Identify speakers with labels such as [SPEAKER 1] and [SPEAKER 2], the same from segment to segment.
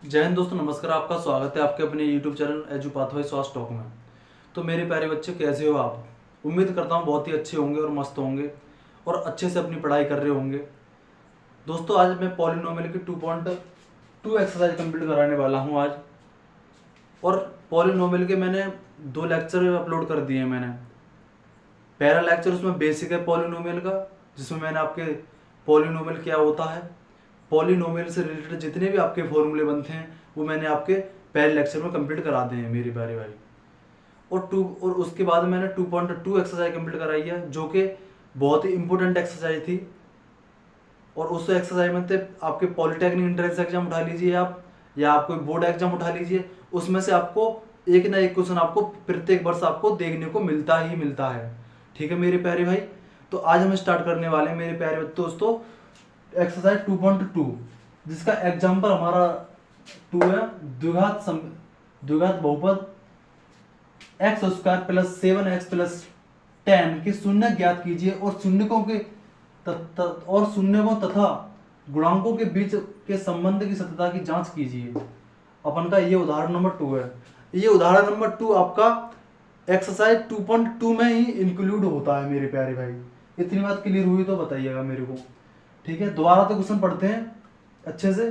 [SPEAKER 1] जय हिंद दोस्तों, नमस्कार। आपका स्वागत है आपके अपने YouTube चैनल एजू पाथवे स्वास्थ्य टॉक में। तो मेरे प्यारे बच्चे, कैसे हो आप? उम्मीद करता हूँ बहुत ही अच्छे होंगे और मस्त होंगे और अच्छे से अपनी पढ़ाई कर रहे होंगे। दोस्तों, आज मैं पॉलिनोमियल की 2.2 एक्सरसाइज कंप्लीट कराने वाला हूँ आज। और पॉलिनोमियल के मैंने 2 लेक्चर अपलोड कर दिए हैं मैंने। पहला लेक्चर उसमें बेसिक है पॉलिनोमियल का, जिसमें मैंने आपके पॉलिनोमियल क्या होता है, पॉलिनोमियल से रिलेटेड जितने भी आपके फॉर्मूले बनते हैं वो मैंने आपके पहले लेक्चर में कंप्लीट करा दिए हैं मेरे प्यारे भाई। और उसके बाद मैंने 2.2 एक्सरसाइज कंप्लीट कराई है, जो कि बहुत ही इंपॉर्टेंट एक्सरसाइज थी। और उस एक्सरसाइज में थे आपके पॉलिटेक्निक एंट्रेंस एग्जाम उठा लीजिए आप, या आप कोई बोर्ड एग्जाम उठा लीजिए, उसमें से आपको एक ना एक क्वेश्चन आपको प्रत्येक वर्ष आपको देखने को मिलता ही मिलता है। ठीक है मेरे प्यारे भाई। तो आज हम स्टार्ट करने वाले हैं मेरे प्यारे दोस्तों एक्सरसाइज 2.2, जिसका एग्जाम्पल हमारा 2 है। द्विघात बहुपद x square plus 7x plus 10 के शून्य ज्ञात कीजिए और शून्यकों तथा गुणांकों के बीच के संबंध की सत्यता की जांच कीजिए। अपन का ये उदाहरण नंबर 2 है। ये उदाहरण नंबर 2 आपका एक्सरसाइज 2.2 में ही इंक्लूड होता है मेरे प्यारे भाई। इतनी बात क्लियर हुई तो बताइएगा मेरे को। ठीक है, दोबारा तो क्वेश्चन पढ़ते हैं अच्छे से।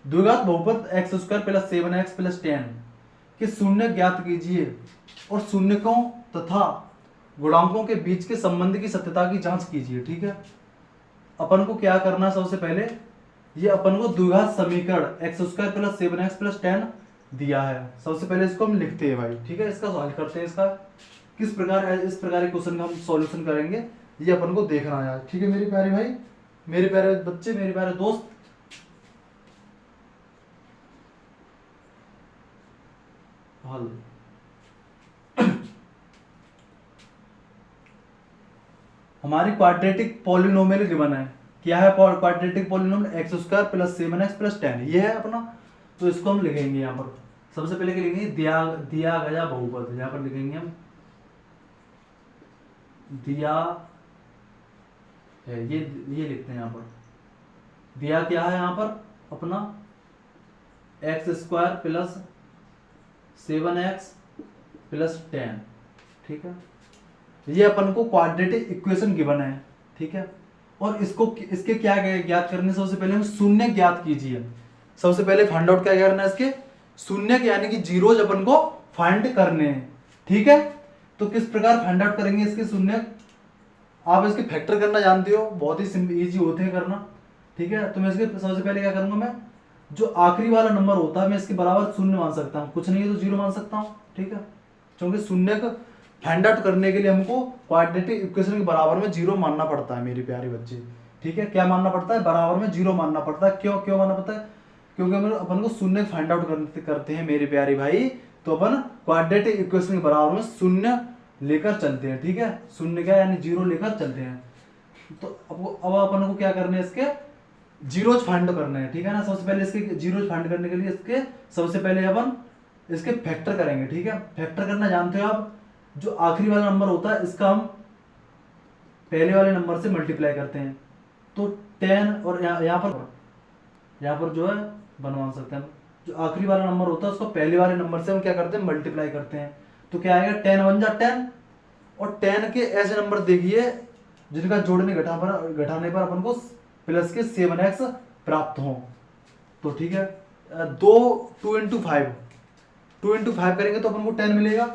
[SPEAKER 1] द्विघात बहुपद x square plus 7x plus 10 के शून्य ज्ञात कीजिए और शून्यकों तथा गुणांकों के बीच के संबंध की सत्यता की जांच कीजिए। ठीक है, अपन को क्या करना, सबसे पहले ये अपन को द्विघात समीकरण x square plus 7x plus 10 दिया है। सबसे पहले इसको हम लिखते हैं भाई। ठीक है, इसका सॉल्व करते हैं। इसका किस प्रकार, इस प्रकार के क्वेश्चन का हम सॉल्यूशन करेंगे ये अपन को देखना है। ठीक है मेरे प्यारे भाई, मेरे प्यारे बच्चे, मेरे प्यारे दोस्त, हल हमारी क्वाड्रेटिक पॉलिनोमियल गिवन है। क्या है quadratic polynomial? X square plus 7x plus 10, ये है अपना। तो इसको हम लिखेंगे यहाँ पर। सबसे पहले क्या लिखेंगे? दिया गया बहुपद। यहाँ पर लिखेंगे हम दिया है, ये लिखते हैं यहाँ पर। दिया क्या है यहाँ पर अपना? X square plus 7x plus 10। ठीक है, ये अपन को क्वाड्रेटिक इक्वेशन गिवन है। ठीक है, और इसके क्या ज्ञात करने, सबसे पहले हम शून्य ज्ञात कीजिए। सबसे पहले फाइंड आउट क्या करना है? इसके शून्य यानी कि जीरोज अपन को फाइंड करने हैं। ठीक है, तो किस प्रकार फाइंड आउट करेंगे इसके शून्य? आप इसके फैक्टर करना जानते हो, बहुत ही इजी होते हैं करना। ठीक है, तो मैं इसके सबसे पहले क्या करूंगा, मैं जो आखिरी वाला नंबर होता है मैं इसके बराबर शून्य मान सकता हूँ, कुछ नहीं है तो जीरो मान सकता हूँ। ठीक है, क्योंकि शून्य का फाइंड आउट करने के लिए हमको क्वाड्रेटिक इक्वेशन के बराबर में जीरो मानना पड़ता है मेरे प्यारे बच्चे। ठीक है, क्या मानना पड़ता है? बराबर में जीरो मानना पड़ता है। क्यों मानना पड़ता है? क्योंकि हम अपन को शून्य फाइंड आउट करते हैं मेरे प्यारे भाई, तो अपन क्वाड्रेटिक इक्वेशन के बराबर में शून्य लेकर चलते हैं। ठीक है, शून्य क्या यानी जीरो लेकर चलते हैं। तो अब अपन को क्या करना है? इसके जीरोज फाइंड करने हैं। ठीक है ना, सबसे पहले इसके जीरोज फाइंड करने के लिए इसके सबसे पहले अपन इसके फैक्टर करेंगे। ठीक है, फैक्टर करना जानते हो आप। जो आखिरी वाला नंबर होता है इसका हम पहले वाले नंबर से मल्टीप्लाई करते हैं, तो 10, और यहाँ पर जो है बनवा सकते हैं। जो आखिरी वाला नंबर होता है उसको पहले वाले नंबर से हम क्या करते हैं? मल्टीप्लाई करते हैं। तो क्या आएगा? 10 1 जा 10, और 10 के ऐसे नंबर देखिए जिनका जोड़ने घटाने पर अपन को प्लस के 7x प्राप्त हो। तो ठीक है, 2 इंटू 5 करेंगे तो अपन को 10 मिलेगा।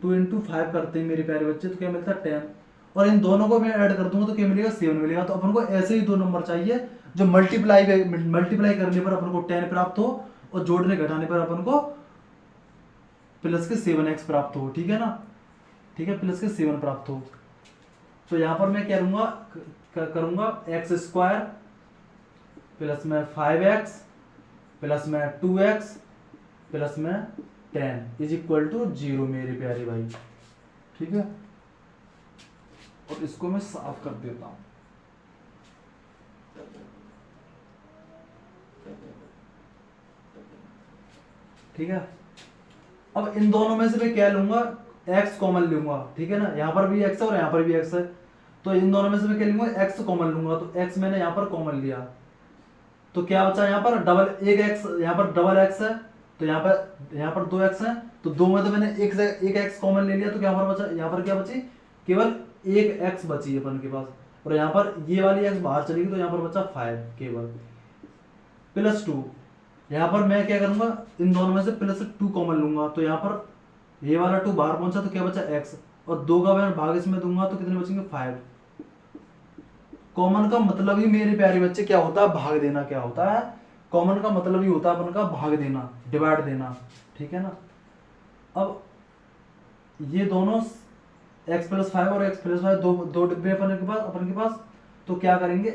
[SPEAKER 1] 2 इंटू 5 करते हैं मेरे प्यारे बच्चे, तो क्या मिलता है? 10, और इन दोनों को मैं ऐड कर दूंगा तो क्या मिलेगा? 7 मिलेगा। तो अपन को ऐसे ही दो नंबर चाहिए जो मल्टीप्लाई करने पर अपन को 10 प्राप्त हो और जोड़ने घटाने पर अपन को प्लस के 7x प्राप्त हो। ठीक है ना, ठीक है, प्लस के 7 प्राप्त हो। तो यहां पर मैं क्या करूंगा एक्स स्क्वायर प्लस में 5x प्लस में 2x प्लस में 10 इज इक्वल टू 0 मेरे प्यारे भाई। ठीक है, और इसको मैं साफ कर देता हूं। ठीक है, अब इन दोनों में से मैं क्या लूंगा? x कॉमन लूंगा। ठीक है ना, यहां पर भी x है और यहां पर भी x है, तो इन दोनों में से मैं क्या लूंगा? x कॉमन लूंगा। तो x मैंने यहां पर कॉमन लिया, तो क्या बचा यहाँ पर डबल एक एक्स, यहाँ पर डबल एक्स है तो यहाँ पर दो एक्स है, तो दो में तो मैंने एक एक्स कॉमन ले लिया, तो क्या पर बचा, यहाँ पर क्या बची, केवल एक एक्स बची है अपन के पास, और यहाँ पर ये वाली एक्स बाहर चली गई तो यहाँ पर बचा 5 केवल, प्लस 2। यहाँ पर मैं क्या करूंगा, इन दोनों में से प्लस 2 कॉमन लूंगा, तो यहाँ पर ये वाला 2 बाहर पहुंचा तो क्या बचा x, और 2 का मैं भाग इसमें दूंगा तो कितने बचेंगे 5। कॉमन का मतलब ही मेरे प्यारे बच्चे क्या होता है, भाग देना। क्या होता है कॉमन का मतलब ही होता है अपन का भाग देना, डिवाइड देना, ठीक है ना। अब ये दोनों x प्लस 5 और x प्लस 5 दो डिब्बे अपन के पास, तो क्या करेंगे,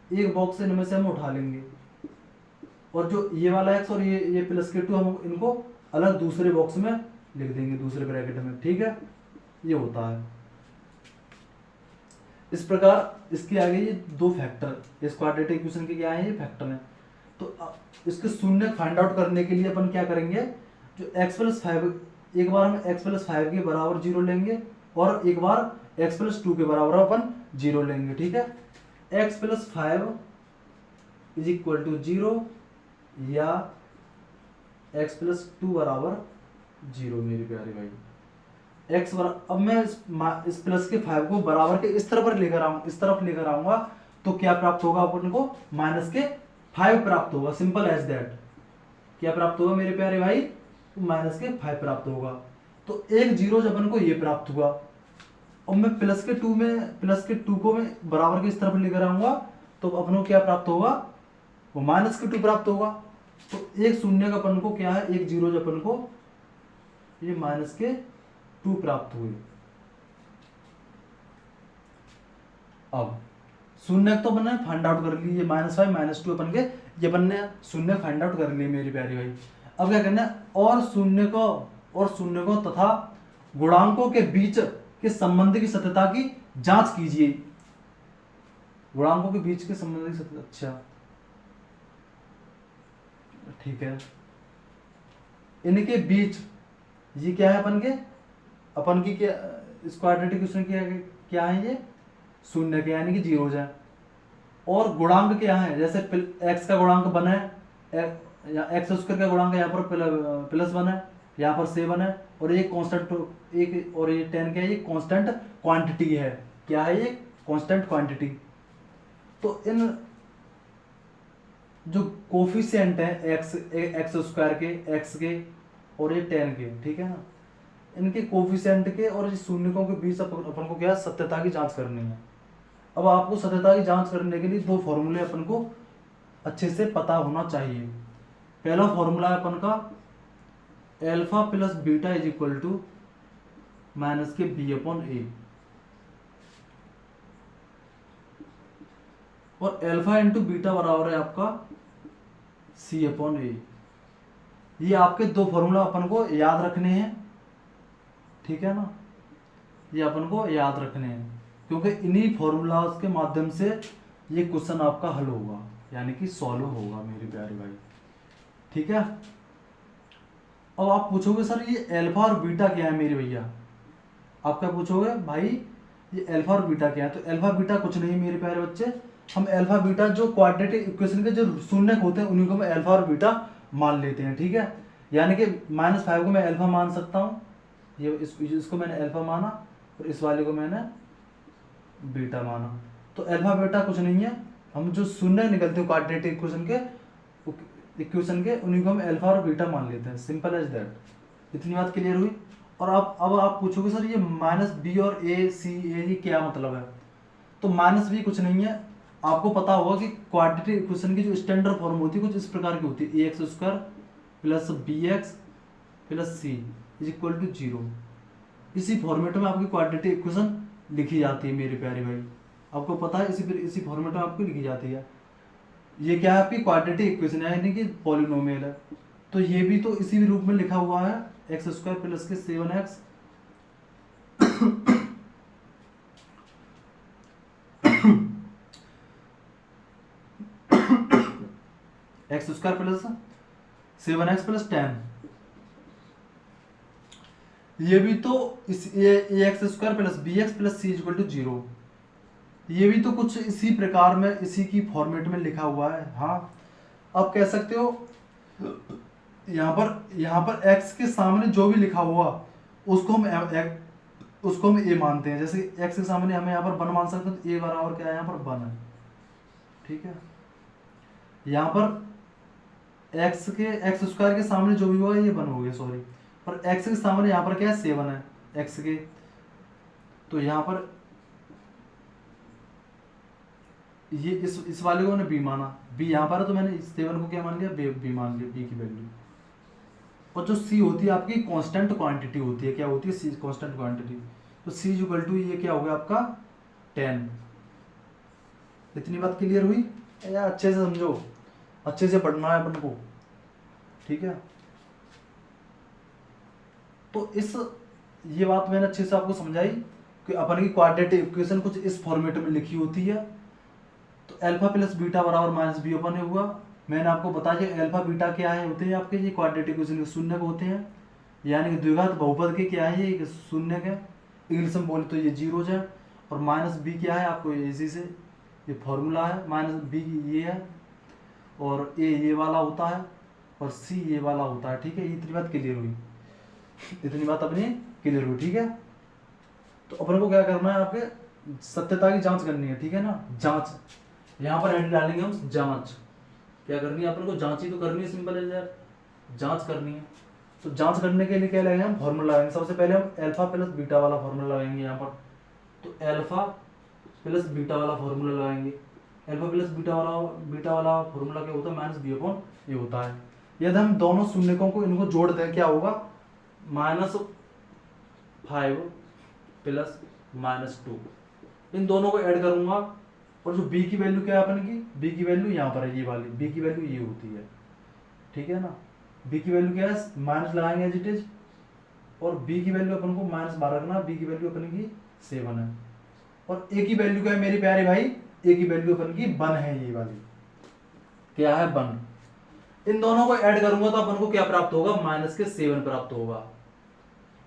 [SPEAKER 1] एक बॉक्स इनमें से हम उठा लेंगे, और जो ये वाला x और ये प्लस के 2 हम इनको अलग दूसरे बॉक्स में लिख देंगे, दूसरे ब्रैकेट में, ठीक है। ये होता है इस प्रकार। इसके आगे ये दो फैक्टर, इस क्वाड्रेटिक इक्वेशन के क्या है, ये फैक्टर है। तो इसके शून्य फाइंड आउट करने के लिए अपन क्या करेंगे, जो x प्लस 5, एक बार हम x प्लस 5 के बराबर 0 लेंगे, और एक बार x प्लस 2 के बराबर अपन 0 लेंगे, ठीक है। x plus 5 is equal to 0 या x प्लस 2 बराबर 0 मेरे प्यारे भाई। x बराबर, अब मैं इस प्लस के 5 को बराबर के इस तरफ लेकर आऊंगा, तो क्या प्राप्त होगा अपन को, माइनस के 5 प्राप्त होगा, सिंपल एज दैट। क्या प्राप्त होगा मेरे प्यारे भाई, माइनस के 5 प्राप्त होगा। तो एक जीरो जब अपन को ये प्राप्त हुआ, और मैं प्लस के 2 को मैं बराबर के इस तरफ लेकर आऊंगा, तो अपन को क्या प्राप्त होगा, वो माइनस के 2 प्राप्त होगा। तो एक शून्य का अपन को क्या है, एक जीरो जो अपन को ये माइनस के 2 प्राप्त हुए। अब शून्य तो अपन ने फाइंड आउट कर ली, ये -5 -2 अपन के, ये अपन ने शून्य फाइंड आउट कर लिए मेरी प्यारी भाई। अब क्या करना है, और शून्य को तथा गुणांकों के बीच के संबंध की सत्यता की जांच कीजिए। गुणांकों के बीच के संबंध की सत्यता, अच्छा ठीक है। इनके बीच ये क्या है, अपन की क्या, इस क्वाड्रेटिक इक्वेशन क्या है, ये शून्य के यानी कि जीरो है। और गुणांक क्या है, जैसे x का गुणांक 1 है, या एक्स स्क्वायर का गुणांक यहाँ पर +1 है, यहाँ पर 7 है, और ये कांस्टेंट, और ये 10 क्या है, ये कांस्टेंट क्वांटिटी है। क्या है ये, कांस्टेंट क्वांटिटी। तो इन जो कोफिशिएंट है एक्स स्क्वायर के, x के और ये 10 के, ठीक है ना, इनके कोफिशिएंट के और शून्यकों के बीच अपन को क्या सत्यता की जांच करनी है। अब आपको सत्यता की जांच करने के लिए दो फॉर्मूले अपन को अच्छे से पता होना चाहिए। पहला फॉर्मूला है अपन का alpha plus beta is equal to minus के b/a, और अल्फा इंटू बीटा बराबर है आपका c/a। ये आपके दो फॉर्मूला अपन को याद रखने हैं, ठीक है ना, ये अपन को याद रखने हैं, क्योंकि इन्हीं फॉर्मूलाज के माध्यम से ये क्वेश्चन आपका हल होगा, यानी कि सॉल्व होगा मेरे प्यारे भाई, ठीक है। अब आप पूछोगे सर ये अल्फा और बीटा क्या है मेरे भैया, आप क्या पूछोगे भाई, ये अल्फा और बीटा क्या है। तो अल्फा बीटा कुछ नहीं मेरे प्यारे बच्चे, हम अल्फा बीटा जो क्वाड्रेटिक इक्वेशन के जो शून्यक होते हैं उन्हीं को मैं अल्फा और बीटा मान लेते हैं, ठीक है। यानी कि -5 को मैं अल्फा मान सकता हूँ, ये इसको मैंने अल्फा माना, और इस वाले को मैंने बीटा माना। तो अल्फा बीटा कुछ नहीं है, हम जो शून्य निकलते हैं क्वाड्रेटिक इक्वेशन के उन्हीं को हम अल्फा और बीटा मान लेते हैं, सिंपल एज दैट। इतनी बात क्लियर हुई। और अब आप पूछोगे सर ये -b और a ये क्या मतलब है, तो -b कुछ नहीं है, आपको पता होगा कि क्वाड्रेटिक इक्वेशन की जो स्टैंडर्ड फॉर्म होती है कुछ इस प्रकार की होती है, ax² + bx + c = 0। इसी फॉर्मेट में आपकी क्वाड्रेटिक इक्वेशन लिखी जाती है मेरे प्यारे भाई, आपको पता है, इसी फॉर्मेट में आपको लिखी जाती है। ये क्या है, आपकी क्वाड्रेटिक इक्वेशन है, यानी कि पॉलिनोमियल है। तो ये भी तो इसी रूप में लिखा हुआ है, x² + के 7x x² + 7x + 10, ये भी तो ये ax² + bx + c = 0। ये भी तो कुछ इसी प्रकार में इसी की फॉर्मेट में लिखा हुआ है। हाँ, आप कह सकते हो यहाँ पर x के सामने जो भी लिखा हुआ उसको हम a मानते हैं। जैसे x के सामने हमें यहाँ पर 1 मान सकते हैं, तो a बराबर क्या है, यहाँ पर 1 है। ठीक है, यहाँ पर एक्स स्क्वायर के सामने जो भी हुआ ये 1 हो गया, सॉरी, पर x के सामने यहाँ पर क्या है, 7 है x के, तो यहाँ पर ये इस वाले को मैंने b माना, b यहाँ पर है, तो मैंने 7 को क्या मान लिया, b मान लिया, b की वैल्यू। और जो c होती है आपकी कांस्टेंट क्वांटिटी होती है, क्या होती है, c कांस्टेंट क्वांटिटी, तो c इक्वल टू ये क्या हो गया आपका 10। इतनी बात क्लियर हुई यार? अच्छे से समझो, अच्छे से पढ़ना है अपन को, ठीक है। तो ये बात मैंने अच्छे से आपको समझाई कि अपन की क्वाड्रेटिक इक्वेशन कुछ इस फॉर्मेट में लिखी होती है। तो अल्फा प्लस बीटा बराबर माइनस बी अपन हुआ। मैंने आपको बताया अल्फा बीटा क्या है, होते हैं आपके ये क्वाड्रेटिक इक्वेशन के शून्य को होते हैं, यानी कि द्विघात बहुपद के क्या है, ये शून्य के, इंग्लिश में बोले तो ये जीरो है। और माइनस बी क्या है, आपको इसी से ये फॉर्मूला है, माइनस बी ये है, और ए ये वाला होता है, और सी ये वाला होता है। ठीक है, इतनी बात क्लियर हुई, इतनी बात अपनी क्लियर हुई, ठीक है। तो अपन को क्या करना है, आपके सत्यता की जांच करनी है, ठीक है ना, जांच। यहाँ पर हेड डालेंगे हम जांच, क्या करनी है अपन को, जांच ही तो करनी है, सिंपल है यार, जांच करनी है। तो जांच करने के लिए क्या लगाएंगे हम, फॉर्मूला लगाएंगे। सबसे पहले हम अल्फा प्लस बीटा वाला फॉर्मूला लगाएंगे यहाँ पर, तो अल्फा प्लस बीटा वाला फॉर्मूला लगाएंगे। अल्फा प्लस बीटा वाला फॉर्मूला क्या होता है, माइनस बी अपॉन ये होता है। यदि हम दोनों शून्यकों को इनको जोड़ दें, क्या होगा, -5 प्लस -2, इन दोनों को ऐड करूंगा। और जो b की वैल्यू क्या है अपन की, b की वैल्यू यहाँ पर है, ये वाली b की वैल्यू ये होती है, ठीक है ना। b की वैल्यू क्या है, माइनस लगाएंगे एज इट इज, और b की वैल्यू अपन को -12 रखना, b की वैल्यू अपन की 7 है। और a की वैल्यू क्या है मेरे प्यारे भाई, a की वैल्यू अपन की 1 है, ये वाली क्या है 1। इन दोनों को ऐड करूंगा तो अपन को क्या प्राप्त होगा, -7 प्राप्त होगा।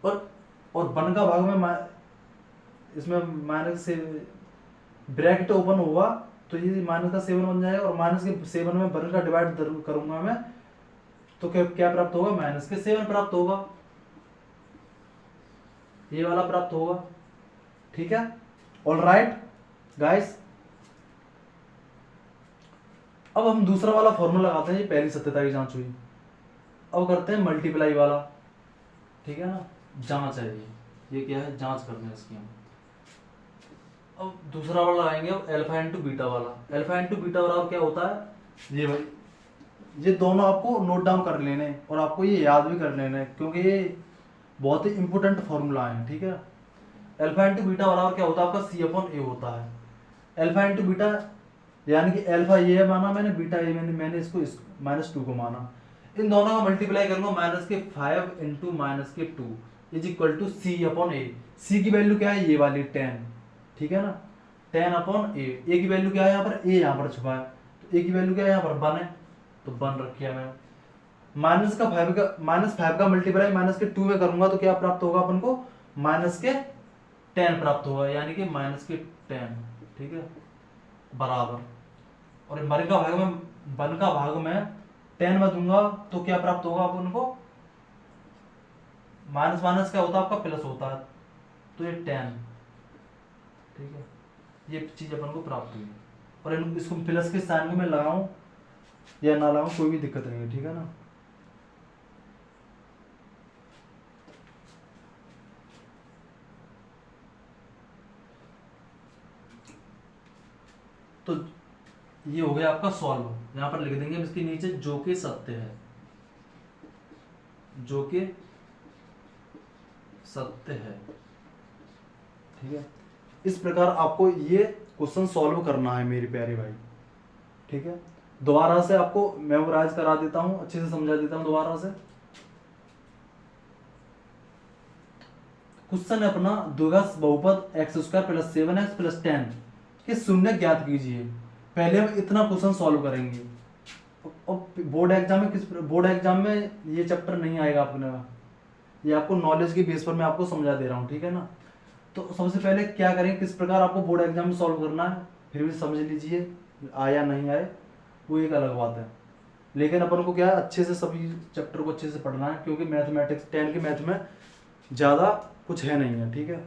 [SPEAKER 1] और 1 का भाग में इसमें माइनस से ब्रैकेट ओपन होगा, तो ये -7 बन जाएगा, और -7 में 1 का डिवाइड करूंगा मैं, तो क्या प्राप्त होगा, -7 प्राप्त होगा, ये वाला प्राप्त होगा। ठीक है, ऑल राइट गाइस। अब हम दूसरा वाला फॉर्मूला लगाते हैं, ये पहली सत्यता की जांच हुई। अब करते हैं मल्टीप्लाई वाला, ठीक है ना, जांच है ये क्या है, जांच करते हैं इसकी हम। अब दूसरा वाला लगाएंगे, अब अल्फा इंटू बीटा वाला। अल्फा इंटू बीटा बराबर क्या होता है, ये भाई, ये दोनों आपको नोट डाउन कर लेने, और आपको ये याद भी कर लेने, क्योंकि ये बहुत ही इंपोर्टेंट फॉर्मूला है, ठीक है। अल्फा इंटू बीटा बराबर क्या होता है आपका, सी अपॉन ए होता है। अल्फा इंटू बीटा यानी कि अल्फा ये माना मैंने, बीटा ये मैंने इसको -2 को माना। इन दोनों का मल्टीप्लाई करूंगा, -5 into -2 is equal to C upon A. C की वैल्यू क्या है, ये वाली 10, ठीक है ना, 10 अपॉन ए। ए की वैल्यू क्या है यहाँ पर, ए यहाँ पर छुपा है, तो ए की वैल्यू क्या है यहाँ पर 1 है, तो 1 रखी है मैंने। -5 का मल्टीप्लाई -2 में करूंगा, तो क्या प्राप्त होगा अपन को, -10 प्राप्त होगा, यानी कि -10, ठीक है, बराबर। और 1 का भाग में 10 में दूंगा, तो क्या प्राप्त होगा अपन को, माइनस माइनस क्या होता है आपका, प्लस होता है, तो ये 10, ठीक है, ये चीज अपन को प्राप्त हुई। और इसको प्लस के साइन को मैं लगाऊं या ना लगाऊं, कोई भी दिक्कत नहीं है, ठीक है ना। तो ये हो गया आपका सॉल्व, यहां पर लिख देंगे हम इसके नीचे, जो कि सत्य है, जो कि सत्य है, ठीक है। इस प्रकार आपको ये क्वेश्चन सॉल्व करना है मेरे प्यारे भाई, ठीक है। दोबारा से आपको मेमोराइज करा देता हूं, अच्छे से समझा देता हूं दोबारा से। क्वेश्चन है अपना, द्विघात बहुपद x² + 7x + 10 के शून्य ज्ञात कीजिए। पहले हम इतना क्वेश्चन सॉल्व करेंगे। और बोर्ड एग्जाम में ये चैप्टर नहीं आएगा अपने, ये आपको नॉलेज के बेस पर मैं आपको समझा दे रहा हूँ, ठीक है ना। तो सबसे पहले क्या करेंगे, किस प्रकार आपको बोर्ड एग्जाम में सॉल्व करना है फिर भी समझ लीजिए, आया नहीं आए वो एक अलग बात है। लेकिन अपन को क्या है, अच्छे से सभी चैप्टर को अच्छे से पढ़ना है, क्योंकि मैथमेटिक्स 10 के मैथ में ज़्यादा कुछ है नहीं है, ठीक है।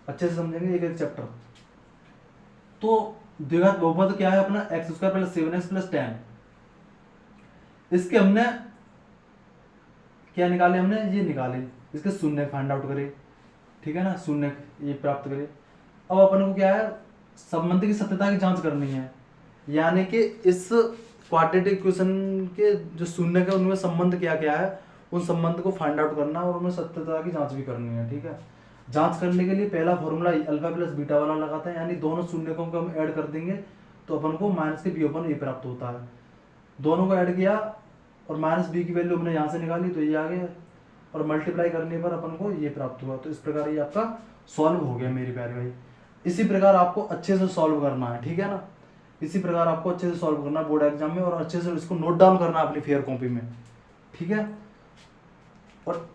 [SPEAKER 1] अच्छे से समझेंगे एक एक चैप्टर। तो द्विघात बहुपद क्या है अपना, x square plus 7x plus 10। इसके हमने क्या निकाले, हमने ये निकाले, इसके शून्य फाइंड आउट करे, ठीक है ना, शून्य ये प्राप्त करे। अब अपन को क्या है, संबंध की सत्यता की जांच करनी है, यानी कि इस क्वाड्रेटिक इक्वेशन के जो शून्य के उनमें संबंध क्या क्या है, उन संबंध को फाइंड आउट करना और उनमें सत्यता की जांच भी करनी है, ठीक है। जांच करने के लिए पहला फॉर्मूला अल्फा प्लस बीटा वाला लगाते हैं, यानी दोनों शून्यकों को हम ऐड कर देंगे तो अपन को माइनस के बी अपन ए प्राप्त होता है। दोनों को ऐड किया और माइनस बी की वैल्यू हमने यहाँ से निकाली तो ये आ गया, और मल्टीप्लाई करने पर अपन को ये प्राप्त हुआ। तो इस प्रकार ये आपका सॉल्व हो गया मेरी प्यारे भाई। इसी प्रकार आपको अच्छे से सॉल्व करना है, ठीक है ना, इसी प्रकार आपको अच्छे से सॉल्व करना है बोर्ड एग्जाम में, और अच्छे से इसको नोट डाउन करना है अपनी फेयर कॉपी में, ठीक है। और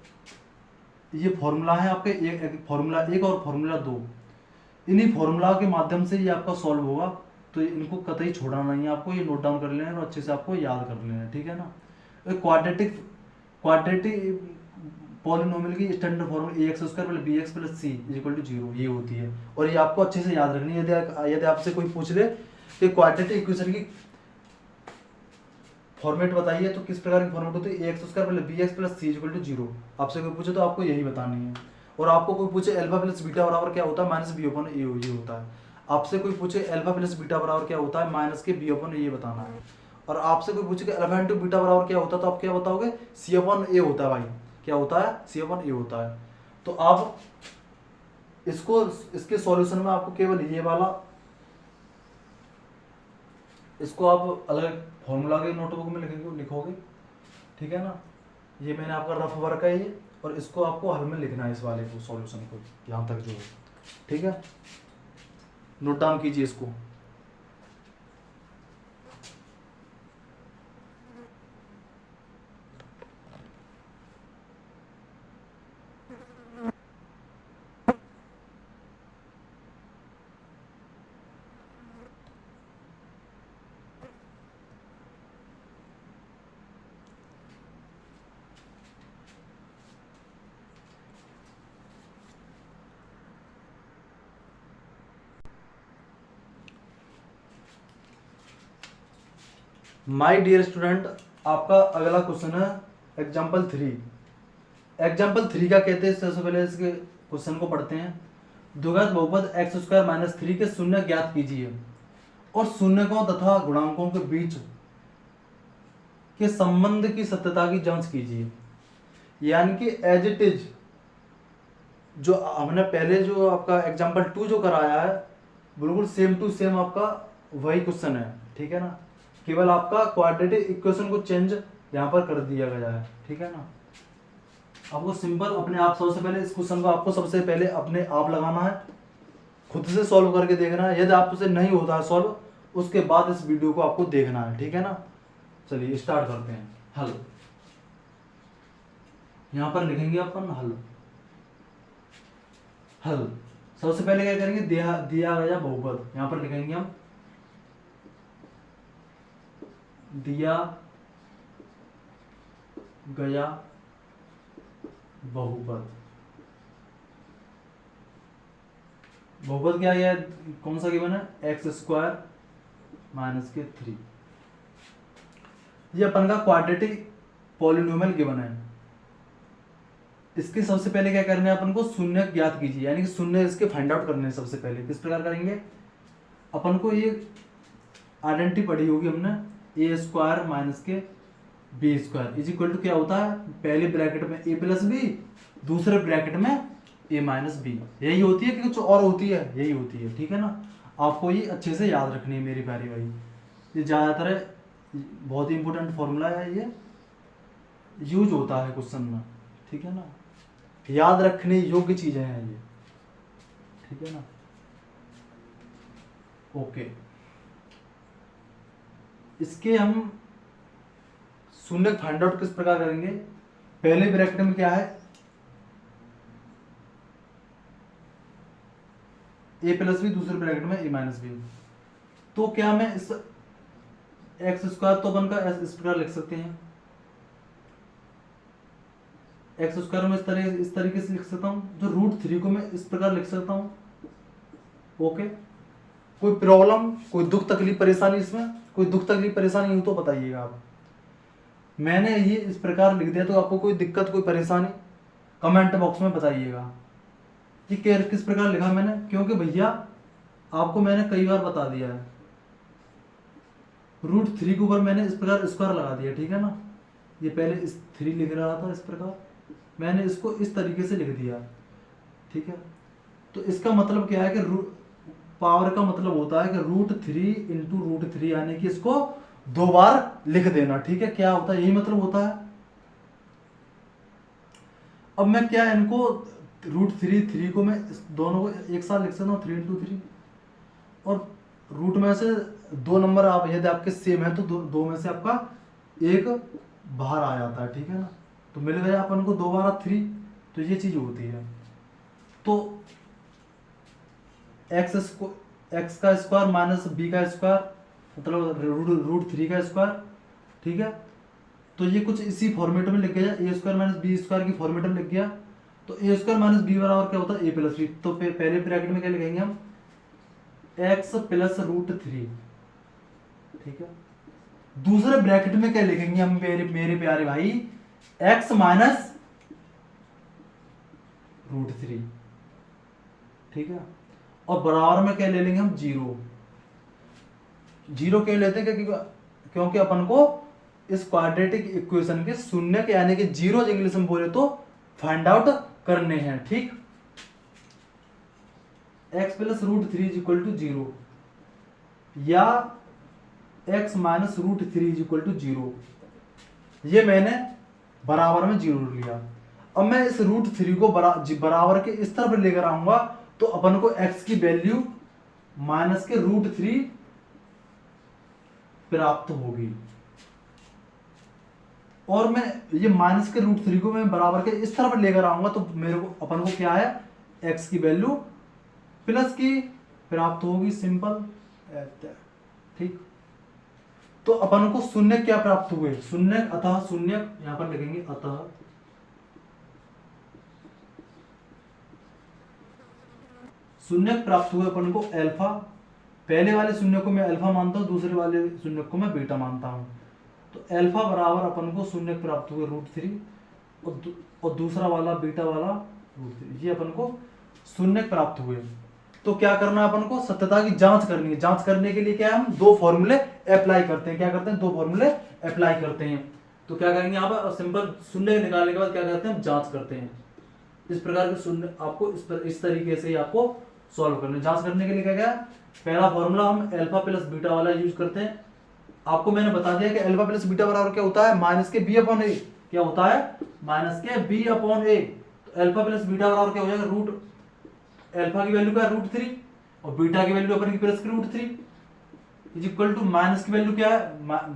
[SPEAKER 1] ये फॉर्मूला है आपके एक फॉर्मूला 1 और फॉर्मूला 2, इन्हीं फॉर्मूला के माध्यम से ये आपका सॉल्व होगा। तो इनको कतई छोड़ना नहीं है आपको, ये नोट डाउन कर लेना है और अच्छे से आपको याद कर लेना है, ठीक है ना। क्वाड्रेटिक पॉलिनोमियल की standard formula ax square plus bx plus c equal to 0 ये होती है, और ये आपको अच्छे से याद रखनी है। यदि आपसे कोई पूछ ले कि क्वाड्रेटिक इक्वेशन की फॉर्मेट बताइए तो किस प्रकार की फॉर्मेट होती है, ax square plus bx plus c equal to 0, आपसे कोई पूछे तो आपको यही बतानी है। और आपको कोई पूछे अल्फा प्लस बीटा बराबर क्या होता है, माइनस बी अपन ए होता है। आपसे कोई पूछे अल्फा प्लस बीटा बराबर क्या होता है, माइनस के बी अपन ये बताना है। और आपसे कोई पूछे कि अल्फा इंटू बीटा बराबर क्या होता है, तो आप क्या बताओगे, सी अपन ए होता है भाई, क्या होता है, सी अपन ए होता है। तो आप इसको इसके सॉल्यूशन में आपको केवल ये वाला, इसको आप अलग फॉर्मूला के नोटबुक में लिखोगे, ठीक है ना। ये मैंने आपका रफ वर्क है ये, और इसको आपको हल में लिखना है, इस वाले को सॉल्यूशन को यहाँ तक जो है, ठीक है। नोट डाउन कीजिए इसको। माय डियर स्टूडेंट, आपका अगला क्वेश्चन है एग्जाम्पल 3। एग्जाम्पल 3 का कहते हैं, सबसे पहले इसके क्वेश्चन को पढ़ते हैं। द्विघात बहुपद एक्स स्क्वायर माइनस 3 के शून्य ज्ञात कीजिए और शून्यकों तथा गुणांकों के बीच के संबंध की सत्यता की जांच कीजिए। यानी कि एज इट इज जो हमने पहले जो आपका एग्जाम्पल 2 जो कराया है, बिल्कुल सेम टू सेम आपका वही क्वेश्चन है, ठीक है ना। केवल आपका क्वाड्रेटिक इक्वेशन को चेंज यहाँ पर कर दिया गया है, ठीक है ना। आपको सिंपल अपने आप सबसे पहले इस क्वेश्चन को आपको सबसे पहले अपने आप लगाना है, खुद से सॉल्व करके देखना है। यदि आपसे नहीं होता है सॉल्व, उसके बाद इस वीडियो को आपको देखना है, ठीक है ना। चलिए स्टार्ट करते हैं। हल यहाँ पर लिखेंगे अपन हल। हल सबसे पहले क्या करेंगे, दिया गया बहुपद यहाँ पर लिखेंगे हम, दिया गया बहुपद। बहुपद क्या है, कौन सा गिवन है, एक्स स्क्वायर माइनस के 3। ये अपन का क्वाड्रेटिक पॉलिनोमियल गिवन है। इसके सबसे पहले क्या करना है अपन को, शून्य ज्ञात कीजिए, यानी कि शून्य इसके फाइंड आउट करने हैं। सबसे पहले किस प्रकार करेंगे, अपन को ये आइडेंटिटी पढ़ी होगी हमने, ए स्क्वायर माइनस के B square is equal to क्या होता है, पहले ब्रैकेट में ए प्लस बी, दूसरे ब्रैकेट में ए माइनस बी। यही होती है कि कुछ और होती है, यही होती है, ठीक है ना। आपको ये अच्छे से याद रखनी है मेरी प्यारी भाई। ये ज़्यादातर बहुत ही इंपॉर्टेंट फॉर्मूला है, ये यूज होता है क्वेश्चन में, ठीक है ना। याद रखने योग्य चीजें हैं ये, ठीक है ना। ओके, इसके हम शून्य फाइंड आउट किस प्रकार करेंगे, पहले ब्रैकेट में क्या है, ए प्लस बी, दूसरे ब्रैकेट में ए माइनस बी। तो क्या मैं इस एक्स स्क्वायर तो अपन का इस प्रकार लिख सकते हैं, एक्स स्क्वायर में इस तरीके से लिख सकता हूँ, जो रूट थ्री को मैं इस प्रकार लिख सकता हूँ। ओके, कोई प्रॉब्लम, कोई दुख तकलीफ परेशानी, इसमें कोई दुख तकलीफ परेशानी हो तो बताइएगा आप। मैंने ये इस प्रकार लिख दिया तो आपको कोई दिक्कत, कोई परेशानी कमेंट बॉक्स में बताइएगा। ये किस प्रकार लिखा मैंने, क्योंकि भैया आपको मैंने कई बार बता दिया है, रूट थ्री के ऊपर मैंने इस प्रकार स्क्वायर लगा दिया, ठीक है ना। ये पहले इस थ्री लिख रहा था इस प्रकार, मैंने इसको इस तरीके से लिख दिया, ठीक है। तो इसका मतलब क्या है कि पावर का मतलब होता है कि root three into root three, यानी कि इसको दो बार लिख देना, ठीक है। क्या होता है, यही मतलब होता है। अब मैं क्या इनको रूट थ्री थ्री को मैं दोनों को एक साथ लिख सकता हूँ, थ्री इंटू थ्री, और रूट में से दो नंबर आप यदि आपके सेम है तो दो में से आपका एक बाहर आ जाता है, ठीक है ना। तो मिल गया अपन को दो बार थ्री, तो ये चीज होती है। तो एक्स का स्क्वायर माइनस बी का स्क्वायर मतलब रूट थ्री का स्क्वायर, ठीक है। तो ये कुछ इसी फॉर्मेट में लिख गया, ए स्क्वायर माइनस बी स्क्वायर की फॉर्मेट में लिख गया। तो ए स्क्वायर माइनस बी बराबर क्या होता है, ए प्लस बी। तो पहले ब्रैकेट में क्या लिखेंगे हम, एक्स प्लस रूट थ्री, ठीक है। दूसरे ब्रैकेट में क्या लिखेंगे हम मेरे प्यारे भाई, एक्स माइनस रूट थ्री, ठीक है। और बराबर में क्या ले लेंगे हम, जीरो। जीरो क्यों लेते हैं, क्योंकि अपन को इस क्वाड्रेटिक इक्वेशन के शून्य के यानी कि जीरो इंग्लिश में बोले तो फाइंड आउट करने हैं, ठीक। X plus root three is equal to zero या x minus root three is equal to zero, ये मैंने बराबर में जीरो लिया। अब मैं इस रूट थ्री को बराबर के इस तरफ लेकर आऊंगा तो अपन को एक्स की वैल्यू माइनस के रूट थ्री प्राप्त होगी। और मैं ये माइनस के रूट थ्री को मैं बराबर के इस तरफ लेकर आऊंगा तो मेरे को अपन को क्या है, एक्स की वैल्यू प्लस की प्राप्त होगी, सिंपल, ठीक। तो अपन को शून्य क्या प्राप्त हुए, शून्य, अतः शून्य यहां पर लिखेंगे, अतः शून्य प्राप्त हुए अपन को अल्फा। पहले वाले शून्य को मैं अल्फा मानता हूं, दूसरे वाले शून्य को मैं बीटा मानता हूं। तो अल्फा बराबर अपन को शून्य प्राप्त हुए रूट थ्री, और दूसरा वाला बीटा वाला रूट थ्री, ये अपन को शून्य प्राप्त हुए। तो क्या करना है अपन को, सत्यता की जांच करनी है। जांच करने के लिए क्या है, हम दो फॉर्मूले अप्लाई करते हैं। क्या करते हैं, दो फॉर्मूले अप्लाई करते हैं। तो क्या करेंगे यहाँ पर, सिंपल शून्य निकालने के बाद क्या करते हैं, हम जांच करते हैं। इस प्रकार के शून्य आपको इस तरीके से ही आपको सॉल्व करना है। जांच करने के लिए क्या क्या, पहला फॉर्मूला हम अल्फा प्लस बीटा वाला यूज करते हैं। आपको मैंने बता दिया कि अल्फा प्लस बीटा बराबर क्या होता है, माइनस के बी अपॉन ए। क्या होता है, माइनस के बी अपॉन ए। तो अल्फा प्लस बीटा बराबर क्या हो जाएगा, रूट अल्फा की वैल्यू क्या है, रूट थ्री, और बीटा की वैल्यू अपन की प्लस की root three is equal to minus की वैल्यू क्या है,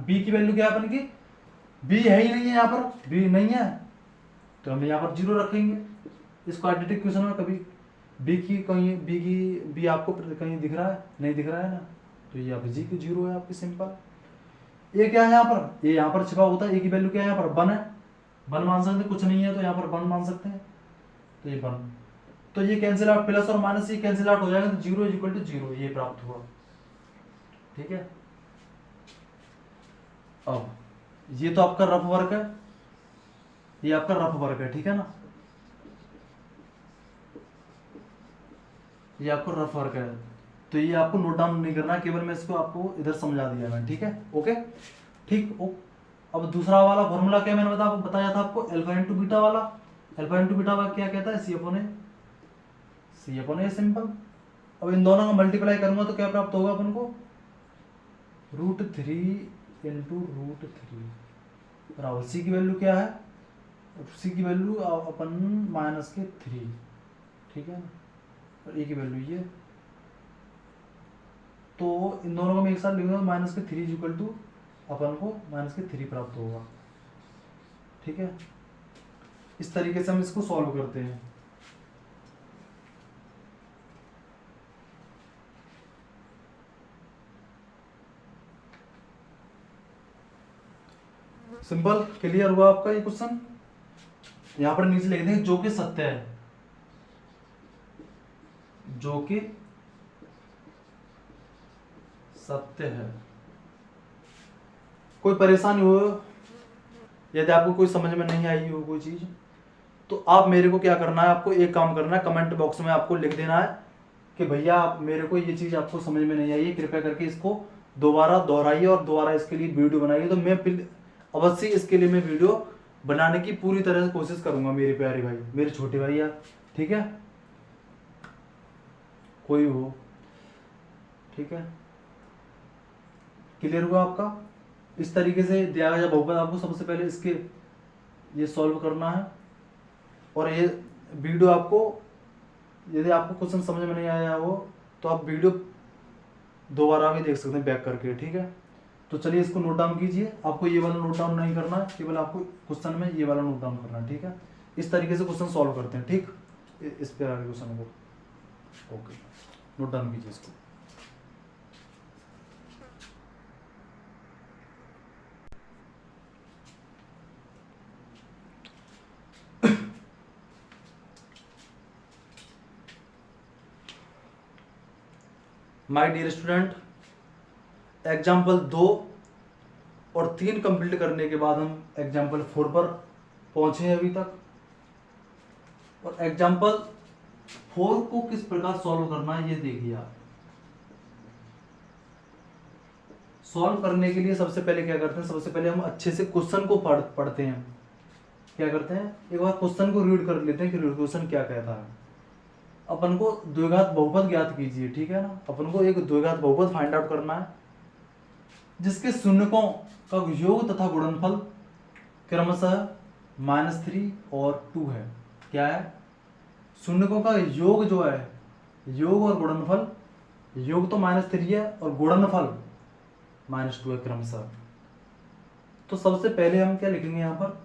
[SPEAKER 1] बी की वैल्यू क्या है अपन की, बी है ही नहीं है यहाँ पर, बी नहीं है तो हम यहाँ पर जीरो रखेंगे। इस क्वाड्रेटिक इक्वेशन में कभी बी की कहीं बी आपको कहीं दिख रहा है, नहीं दिख रहा है ना, तो ये जी की जीरो है आपकी, सिंपल। ए क्या है यहाँ पर, ए यहाँ पर छिपा होता है, ए की वैल्यू क्या है यहाँ पर, वन है, वन मान सकते हैं, कुछ नहीं है तो यहाँ पर वन मान सकते हैं, तो ये वन। तो ये कैंसिल आउट, प्लस और माइनस ये कैंसिल आउट हो जाएगा, तो zero is equal to zero, ये प्राप्त हुआ, ठीक है। अब ये तो आपका रफ वर्क है, ये आपका रफ वर्क है, ठीक है ना, ये आपको रफ वर्क है, तो ये आपको नोट डाउन नहीं करना, केवल मैं इसको आपको इधर समझा दिया मैं, ठीक है, ओके, ठीक। अब दूसरा वाला फॉर्मूला क्या मैंने बताया था आपको, अल्फा इंटू बीटा वाला। अल्फा इंटू बीटा वाला क्या कहता है, सी अपॉन ए, सिंपल। अब इन दोनों का मल्टीप्लाई करूंगा तो क्या प्राप्त होगा अपन को, root three into root three बराबर सी की वैल्यू क्या है, सी की वैल्यू अपन माइनस के थ्री, ठीक है ना, और ए की वैल्यू ये। तो इन दोनों को मैं एक साथ लिखूंगा, माइनस के थ्री इक्वल टू अपन को माइनस के थ्री प्राप्त होगा, ठीक है। इस तरीके से हम इसको सॉल्व करते हैं। सिंपल क्लियर हुआ आपका ये क्वेश्चन। यहां पर नीचे लिख देंगे जो कि सत्य है, जो कि सत्य है। कोई परेशानी हो, यदि आपको कोई समझ में नहीं आई हो कोई चीज, तो आप मेरे को क्या करना है, आपको एक काम करना है, कमेंट बॉक्स में आपको लिख देना है कि भैया आप मेरे को ये चीज आपको समझ में नहीं आई है, कृपया करके इसको दोबारा दोहराइए और दोबारा इसके लिए वीडियो बनाइए। तो मैं फिर अवश्य इसके लिए मैं वीडियो बनाने की पूरी तरह से कोशिश करूंगा मेरे प्यारे भाई, मेरे छोटे भाई यार, ठीक है, कोई हो, ठीक है, क्लियर हुआ आपका। इस तरीके से दिया गया बहुपद आपको सबसे पहले इसके ये सॉल्व करना है, और ये वीडियो आपको, यदि आपको क्वेश्चन समझ में नहीं आया हो तो आप वीडियो दोबारा भी देख सकते हैं बैक करके, ठीक है। तो चलिए इसको नोट डाउन कीजिए, आपको ये वाला नोट डाउन नहीं करना है, केवल आपको क्वेश्चन में ये वाला नोट डाउन करना है, ठीक है। इस तरीके से क्वेश्चन सॉल्व करते हैं, ठीक, इस पे आगे क्वेश्चन को, ओके, नोट डाउन कीजिए इसको। माय डियर स्टूडेंट, एग्जाम्पल 2 और 3 कंप्लीट करने के बाद हम एग्जाम्पल 4 पर पहुंचे हैं अभी तक, और एग्जाम्पल 4 को किस प्रकार सॉल्व करना है ये देखिए आप। सॉल्व करने के लिए सबसे पहले क्या करते हैं, सबसे पहले हम अच्छे से क्वेश्चन को पढ़ते हैं। क्या करते हैं, एक बार क्वेश्चन को रीड कर लेते हैं कि क्वेश्चन क्या कहता है। अपन को द्विघात बहुपद ज्ञात कीजिए, ठीक है ना। अपन को एक द्विघात बहुपद फाइंड आउट करना है जिसके शून्यकों का योग तथा गुणनफल क्रमशः -3 और 2 है। क्या है, शून्यकों का योग जो है, योग और गुणनफल, योग तो -3 है और गुणनफल -2 है क्रमशः। तो सबसे पहले हम क्या लिखेंगे यहाँ पर,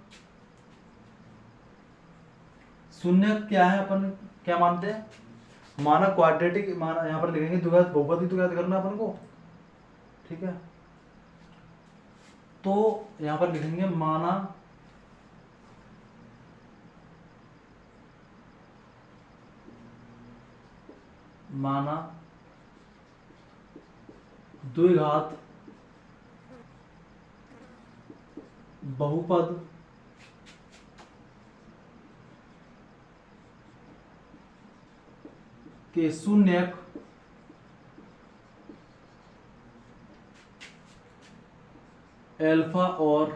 [SPEAKER 1] शून्य क्या है, अपन क्या मानते हैं, माना क्वाड्रेटिक, माना यहाँ पर लिखेंगे द्विघात बहुपद ही तो ज्ञात करना अपन को, ठीक है। तो यहां पर लिखेंगे माना द्विघात बहुपद के शून्यक अल्फा और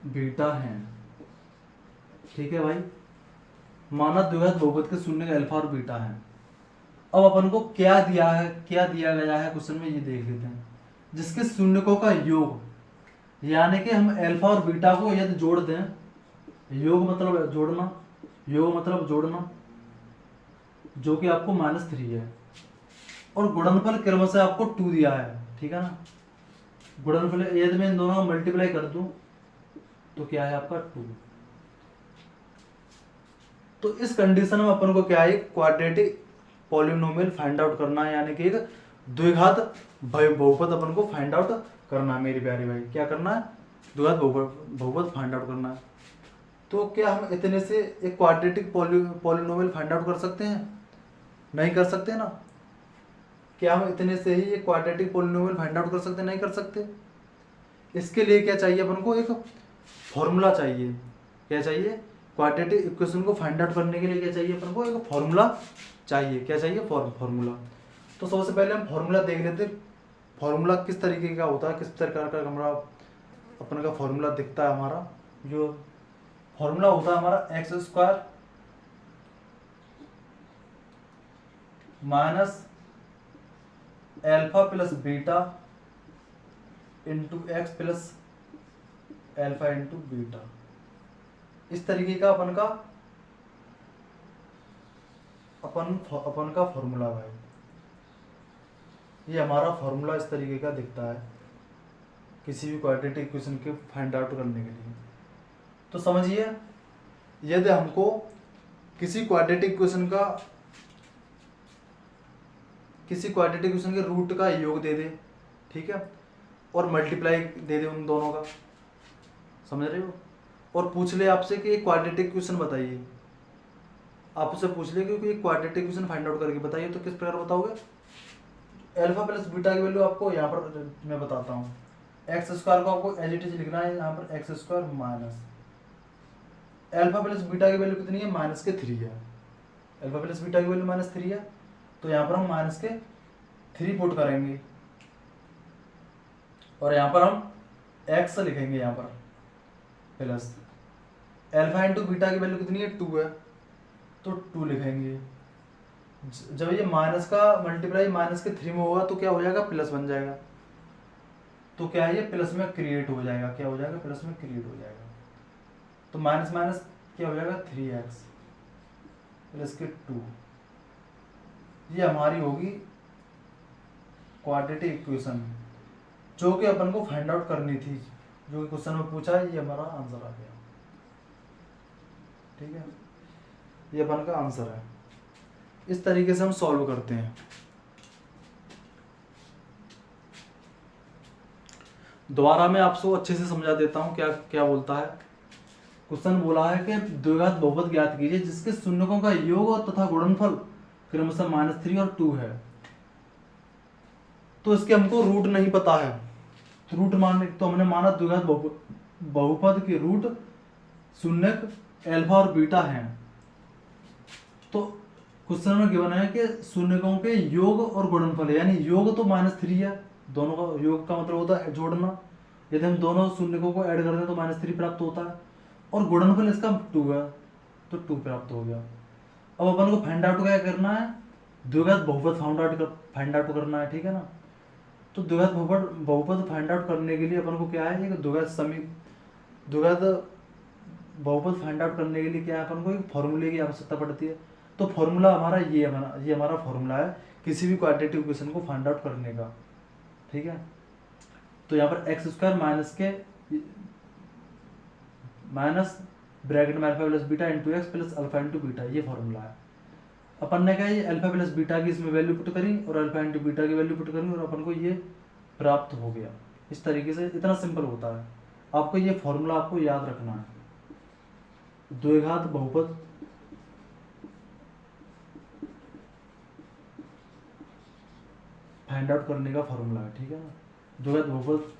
[SPEAKER 1] बीटा हैं, ठीक है भाई। माना द्विघात बहुपद के शून्य अल्फा और बीटा हैं। अब अपन को क्या दिया है, क्या दिया गया है क्वेश्चन में, ये देख लेते हैं। जिसके शून्यकों का योग, यानी कि हम अल्फा और बीटा को यदि जोड़ दें, योग मतलब जोड़ना, योग मतलब जोड़ना, जो कि आपको -3 है, और गुणनफल क्रमशः आपको 2 दिया है, ठीक है ना। गुणनफल यदि मैं इन दोनों को मल्टीप्लाई कर दूं तो क्या है आपका 2। तो इस कंडीशन में अपन को क्या है, क्वाड्रेटिक पॉलिनोमियल फाइंड आउट करना है, यानी कि एक द्विघात बहुपद अपन को फाइंड आउट करना है मेरे प्यारे भाई। क्या करना है, द्विघात बहुपद फाइंड आउट करना है। तो क्या हम इतने से एक क्वाड्रेटिक पॉलिनोमियल फाइंड आउट कर सकते हैं? नहीं कर सकते ना। क्या हम इतने से ही एक क्वाड्रेटिक पॉलिनोमियल फाइंड आउट कर सकते? नहीं कर सकते। इसके लिए क्या चाहिए अपन को, एक फॉर्मूला चाहिए। क्या चाहिए, क्वाड्रेटिक इक्वेशन को फाइंड आउट करने के लिए क्या चाहिए अपन को, एक फॉर्मूला चाहिए। क्या चाहिए, फॉर्मूला। तो सबसे पहले हम फॉर्मूला देख लेते हैं, फॉर्मूला किस तरीके का होता है, किस प्रकार का हमारा अपन का फॉर्मूला दिखता है। हमारा जो फॉर्मूला होता है हमारा x² minus alpha plus beta into x plus alpha into beta. इस तरीके का अपन का फॉर्मूला है। ये हमारा फॉर्मूला इस तरीके का दिखता है किसी भी क्वाड्रेटिक इक्वेशन के फाइंड आउट करने के लिए। तो समझिए, यदि हमको किसी क्वाड्रेटिक इक्वेशन के रूट का योग दे दे, ठीक है, और मल्टीप्लाई दे दे उन दोनों का, समझ रहे हो। और पूछ ले आपसे कि एक क्वाड्रेटिक इक्वेशन बताइए, आपसे पूछ ले क्योंकि एक क्वाड्रेटिक इक्वेशन फाइंड आउट करके बताइए, तो किस प्रकार बताओगे। अल्फा प्लस बीटा की वैल्यू आपको यहाँ पर मैं बताता हूँ, एक्स स्क्वायर को आपको एज इट इज लिखना है यहाँ पर, x square minus alpha plus beta की वैल्यू कितनी है, -3 है। अल्फा प्लस बीटा की वैल्यू -3 है, तो यहाँ पर हम -3 पुट करेंगे और यहाँ पर हम एक्स लिखेंगे यहाँ पर प्लस अल्फा इंटू बीटा की वैल्यू कितनी है, 2 है, तो 2 लिखेंगे। जब ये माइनस का मल्टीप्लाई -3 में होगा तो क्या हो जाएगा, प्लस बन जाएगा, तो क्या है ये प्लस में क्रिएट हो जाएगा, क्या हो जाएगा, प्लस में क्रिएट हो जाएगा। तो माइनस माइनस क्या हो जाएगा, 3x प्लस के 2, ये हमारी होगी क्वाड्रेटिक इक्वेशन जो कि अपन को फाइंड आउट करनी थी, जो कि क्वेश्चन में पूछा है, ये हमारा आंसर आ गया। ठीक है, ये अपन का आंसर है। इस तरीके से हम सॉल्व करते हैं। दोबारा मैं आपको अच्छे से समझा देता हूँ क्या क्या बोलता है। क्वेश्चन बोला है कि द्विघात बहुपद ज्ञात कीजिए जिसके शून्यकों का योग तथा गुणनफल क्रमशः -3 और 2 है। तो इसके हमको रूट नहीं पता है, रूट मानने तो हमने माना द्विघात बहुपद के रूट शून्यक अल्फा और बीटा हैं। तो क्वेश्चन में गिवन है कि शून्यकों के योग और गुणनफल है, यानी योग तो -3 है, दोनों का योग का मतलब होता है जोड़ना, यदि हम दोनों शून्यकों को ऐड करते हैं तो -3 प्राप्त होता है, और गुणनफल इसका 2 है, तो 2 प्राप्त हो गया। अब अपन को फाइंड आउट क्या करना है, द्विघात बहुपद फाइंड आउट करना है, ठीक है ना। तो द्विघात बहुपद फाइंड आउट करने के लिए अपन को क्या है, एक द्विघात बहुपद फाइंड आउट करने के लिए क्या है, अपन को एक फॉर्मूले की आवश्यकता पड़ती है। तो फॉर्मूला हमारा ये हमारा फॉर्मूला है किसी भी क्वाड्रेटिक इक्वेशन को फाइंड आउट करने का, ठीक है। तो यहाँ पर एक्स स्क्वायर माइनस ब्रैकेट में alpha plus beta into x plus alpha into beta, ये फॉर्मूला है। अपन ने क्या, ये अल्फा प्लस बीटा की इसमें वैल्यू पुट करी और अल्फा इंटू बीटा की वैल्यू पुट करी और अपन को ये प्राप्त हो गया। इस तरीके से इतना सिंपल होता है। आपको ये फॉर्मूला आपको याद रखना है, द्विघात बहुपद फाइंड आउट करने का फॉर्मूला है, ठीक है ना। द्विघात बहुपद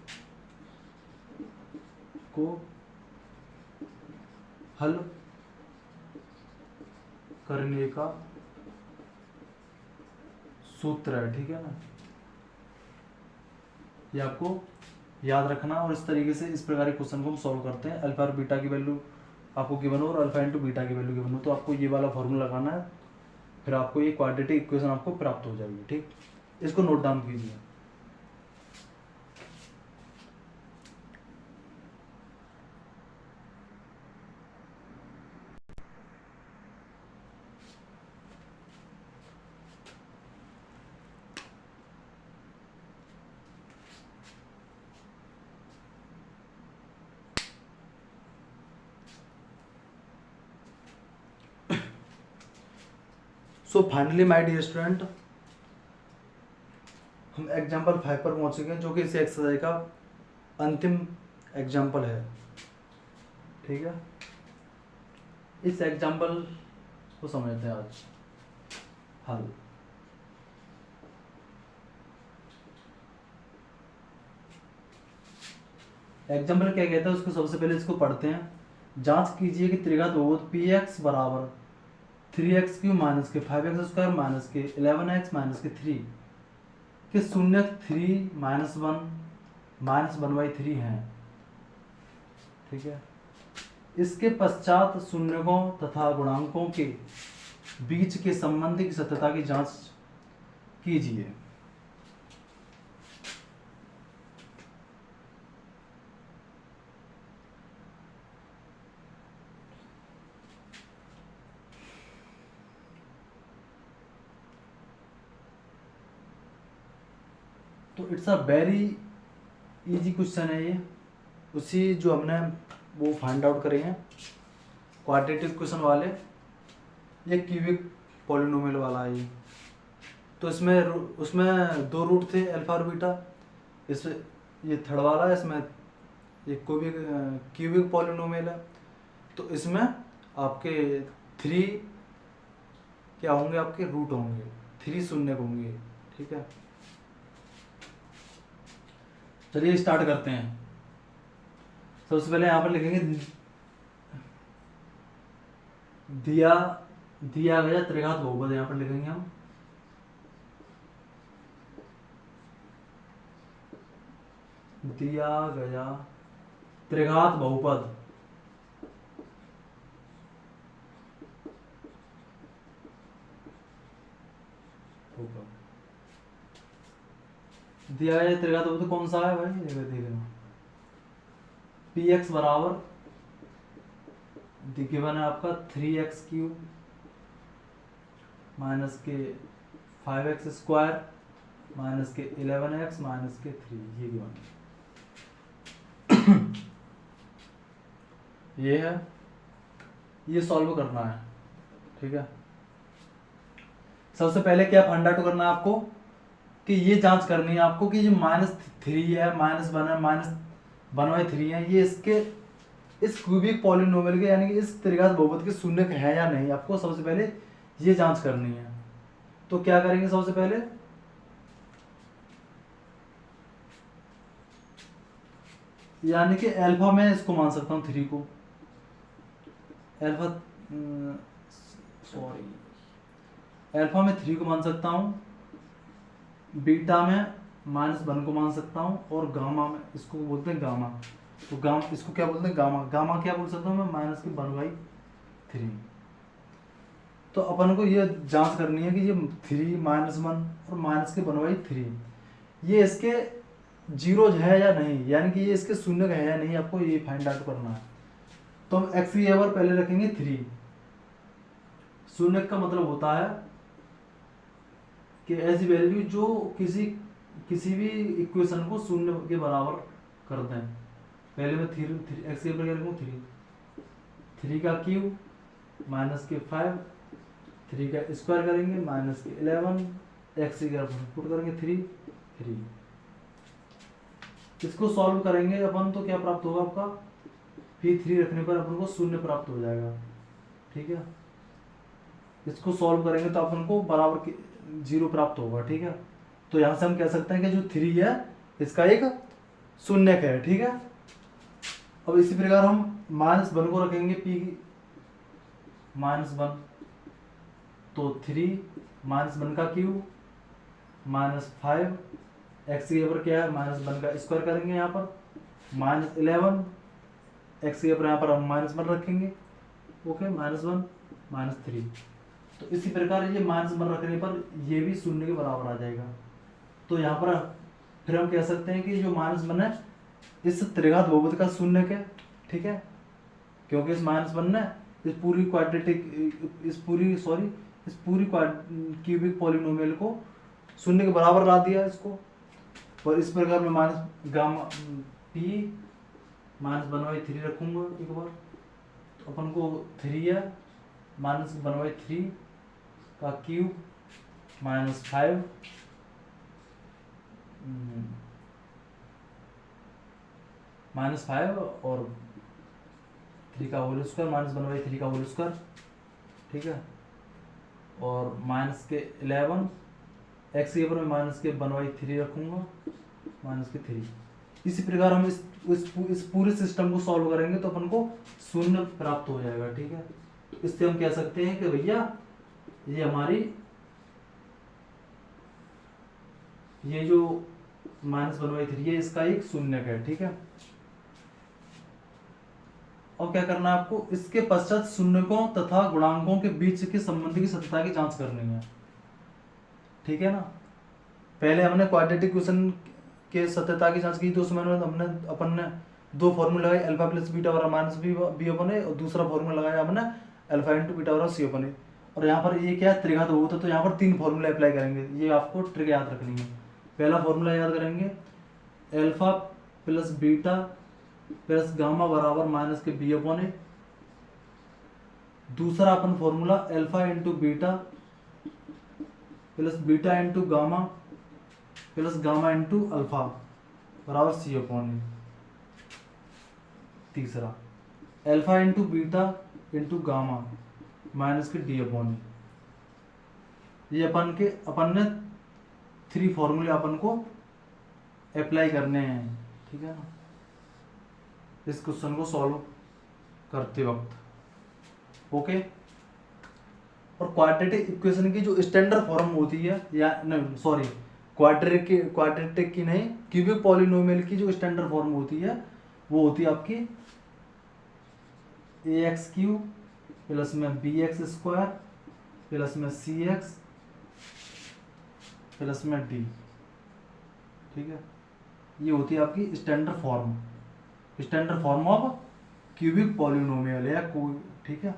[SPEAKER 1] को हल करने का सूत्र है, ठीक है ना। ये आपको याद रखना, और इस तरीके से इस प्रकार के क्वेश्चन को हम सॉल्व करते हैं। अल्फा और बीटा की वैल्यू आपको गिवन हो और अल्फा इंटू बीटा की वैल्यू गिवन हो, तो आपको ये वाला फॉर्मूला लगाना है, फिर आपको ये क्वाड्रेटिक इक्वेशन आपको प्राप्त हो जाएगी, ठीक। इसको नोट डाउन कीजिए। So finally my dear student, हम एग्जाम्पल 5 पर पहुंच चुके हैं, जो कि इस एक्सरसाइज का अंतिम एग्जाम्पल है, ठीक है। इस एग्जाम्पल को समझते हैं आज हल। एग्जाम्पल क्या कहता है उसको सबसे पहले इसको पढ़ते हैं। जांच कीजिए कि त्रिघात बहुपद px बराबर 3x क्यूब माइनस के 5x स्क्वायर माइनस के 11x माइनस के 3 के शून्यक 3 -1/3 हैं, ठीक है। इसके पश्चात शून्यकों तथा गुणांकों के बीच के संबंध की सत्यता की जांच कीजिए। तो it's a very easy question है ये, उसी जो हमने वो फाइंड आउट करे हैं क्वाड्रेटिक इक्वेशन वाले, ये क्यूबिक पॉलिनोमियल वाला है ये। तो उसमें 2 रूट थे अल्फा और बीटा, ये थर्ड वाला है, इसमें ये क्यूबिक पॉलिनोमियल है, तो इसमें आपके 3 क्या होंगे, आपके रूट होंगे, 3 शून्य होंगे, ठीक है। चलिए स्टार्ट करते हैं। सबसे पहले यहाँ पर लिखेंगे दिया गया त्रिघात बहुपद, यहाँ पर लिखेंगे हम दिया गया त्रिघात बहुपद, दिया गया त्रिघात बहुपद कौन सा है भाई, ये देखना। पी एक्स बराबर गिवन है आपका 3x³ माइनस के 5x² माइनस के 11x माइनस के 3, ये गिवन ये है, ये सॉल्व करना है, ठीक है। सबसे पहले क्या फंडा टू करना है आपको, कि ये जांच करनी है आपको कि जो -3 है, -1 है, -1/3 है, ये इसके इस क्यूबिक पॉलिनोमियल के यानी कि इस त्रिघात बहुपद के शून्य है या नहीं, आपको सबसे पहले ये जांच करनी है। तो क्या करेंगे, सबसे पहले यानी कि अल्फा में इसको मान सकता हूँ 3 को, अल्फा में 3 को मान सकता हूँ, बीटा में -1 को मान सकता हूँ, और गामा में इसको बोलते हैं गामा, तो गामा इसको क्या बोलते हैं, गामा क्या बोल सकता हूँ मैं, -1/3। तो अपन को ये जांच करनी है कि ये 3 -1 और -1/3 ये इसके जीरो है या नहीं, यानी कि ये इसके शून्य का है या नहीं, आपको ये फाइंड आउट करना है। तो हम एक्स की जगह पहले रखेंगे 3, शून्य का मतलब होता है कि ऐसी वैल्यू जो किसी भी इक्वेशन को शून्य के बराबर कर दें। पहले मैं 3 एक्स के ऊपर क्या रखूँ, 3 का क्यूब माइनस के 5, 3 का स्क्वायर करेंगे माइनस के 11, एक्स की जगह पुट करेंगे 3। इसको सॉल्व करेंगे अपन तो क्या प्राप्त होगा आपका, फिर 3 रखने पर अपन को शून्य प्राप्त हो जाएगा, ठीक है। इसको सॉल्व करेंगे तो अपन को बराबर 0 प्राप्त होगा, ठीक है। तो यहाँ से हम कह सकते हैं कि जो 3 है इसका एक शून्यक है, ठीक है। अब इसी प्रकार हम -1 को रखेंगे, p -1, तो 3 -1 का क्यूब -5, एक्स के ऊपर क्या है, -1 का स्क्वायर करेंगे यहाँ पर, -11, एक्स के ऊपर यहाँ पर हम -1 रखेंगे, ओके, -1 -3। तो इसी प्रकार ये -1 रखने पर ये भी शून्य के बराबर आ जाएगा। तो यहाँ पर फिर हम कह सकते हैं कि जो -1 है इस त्रिघात बहुपद का शून्यक है, ठीक है, क्योंकि इस -1 ने इस पूरी क्यूबिक पॉलिनोमियल को शून्य के बराबर ला दिया इसको। और इस प्रकार में p -1/3 रखूंगा एक बार, तो अपन को 3 है, -1/3 का क्यूब -5 -5 और 3 का होल स्क्वायर, -1/3 का होल स्क्वायर, ठीक है, और माइनस के 11, एक्स के ऊपर मैं -1/3 रखूंगा, -3। इसी प्रकार हम इस पूरे सिस्टम को सॉल्व करेंगे तो अपन को शून्य प्राप्त हो जाएगा, ठीक है। इससे हम कह सकते हैं कि भैया ये हमारी ये जो -1/3 है इसका एक शून्यक है, ठीक है। और क्या करना है आपको, इसके पश्चात शून्यकों तथा गुणांकों के बीच के संबंध की सत्यता की जांच करनी है, ठीक है ना। पहले हमने क्वाड्रेटिक इक्वेशन के सत्यता की जांच की, तो उसमें अपन ने 2 फॉर्मूला लगाए, अल्फा प्लस बीटा बराबर -b/a, और दूसरा फॉर्मूला लगाया हमने अल्फा इंटू बीटा बराबर c/a। और यहाँ पर ये क्या है, त्रिघात बहुपद है, तो यहाँ पर 3 फॉर्मूला अप्लाई करेंगे, ये आपको ट्रिक याद रखनी है। पहला फॉर्मूला याद करेंगे, alpha plus beta plus gamma बराबर -b/a। दूसरा अपन formula alpha into beta plus beta into gamma plus gamma into alpha, बराबर सी अपॉन ए। तीसरा alpha into beta into gamma minus के डी अपॉन ए। ये अपन ने 3 फॉर्मूले अपन को अप्लाई करने हैं, ठीक है ना, इस क्वेश्चन को सॉल्व करते वक्त। ओके। और क्वाड्रेटिक इक्वेशन की जो स्टैंडर्ड फॉर्म होती है, या नहीं सॉरी, क्वाड्रेटिक की नहीं, क्यूबिक पॉलिनोमियल की जो स्टैंडर्ड फॉर्म होती है वो होती है आपकी ax³ प्लस में bx² प्लस में cx प्लस में d, ठीक है। ये होती है आपकी standard form of cubic polynomial या कोई, ठीक है,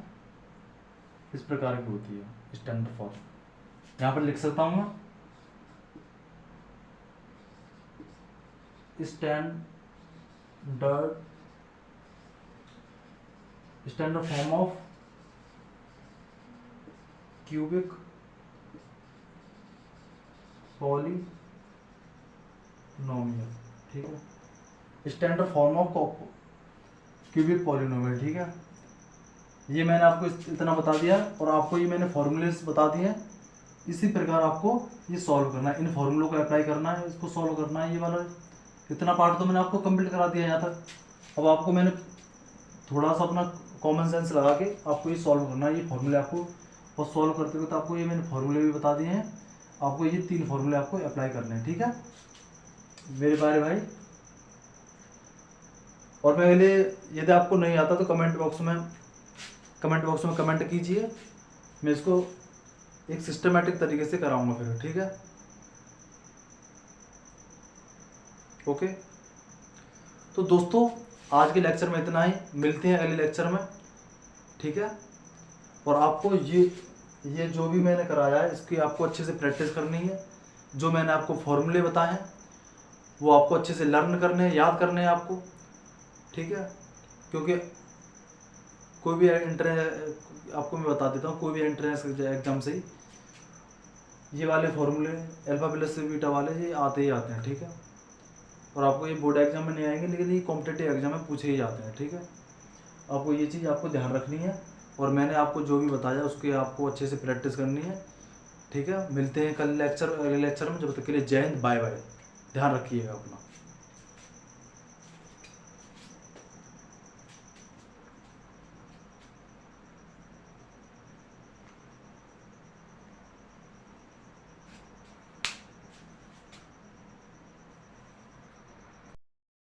[SPEAKER 1] इस प्रकार की होती है स्टैंडर्ड फॉर्म। यहाँ पर लिख सकता हूँ मैं standard form of cubic polynomial, ठीक है, standard form of cubic polynomial, ठीक है। ये मैंने आपको इतना बता दिया और आपको ये मैंने फॉर्मूलेस बता दिए हैं। इसी प्रकार आपको ये सॉल्व करना है, इन फॉर्मूलों को अप्लाई करना है, इसको सॉल्व करना है। ये वाला इतना पार्ट तो मैंने आपको कंप्लीट करा दिया यहाँ तक। अब आपको मैंने थोड़ा सा अपना कॉमन सेंस लगा के आपको ये सॉल्व करना है। ये फॉर्मूले आपको, और सॉल्व करते हुए तो आपको ये मैंने फॉर्मूले भी बता दिए हैं, आपको ये 3 फॉर्मूले आपको अप्लाई करने हैं, ठीक है मेरे प्यारे भाई। और मैं पहले, यदि आपको नहीं आता तो कमेंट बॉक्स में कमेंट कीजिए, मैं इसको एक सिस्टमेटिक तरीके से कराऊंगा फिर, ठीक है। ओके, तो दोस्तों आज के लेक्चर में इतना ही, मिलते हैं अगले लेक्चर में, ठीक है। और आपको ये जो भी मैंने कराया है इसकी आपको अच्छे से प्रैक्टिस करनी है। जो मैंने आपको फॉर्मूले बताए हैं वो आपको अच्छे से लर्न करने हैं, याद करने हैं आपको, ठीक है। क्योंकि कोई भी एंट्रेंस, आपको मैं बता देता हूँ, कोई भी एंट्रेंस एग्जाम से ही ये वाले फॉर्मूले अल्फा प्लस बीटा वाले ये आते ही आते हैं, ठीक है। और आपको ये बोर्ड एग्जाम में नहीं आएंगे, लेकिन ये कॉम्पिटिटिव एग्जाम में पूछे ही जाते हैं, ठीक है। आपको ये चीज़ आपको ध्यान रखनी है, और मैंने आपको जो भी बताया उसकी आपको अच्छे से प्रैक्टिस करनी है, ठीक है। मिलते हैं कल अगले लेक्चर में। जब तक के लिए जय हिंद, बाय बाय, ध्यान रखिएगा अपना।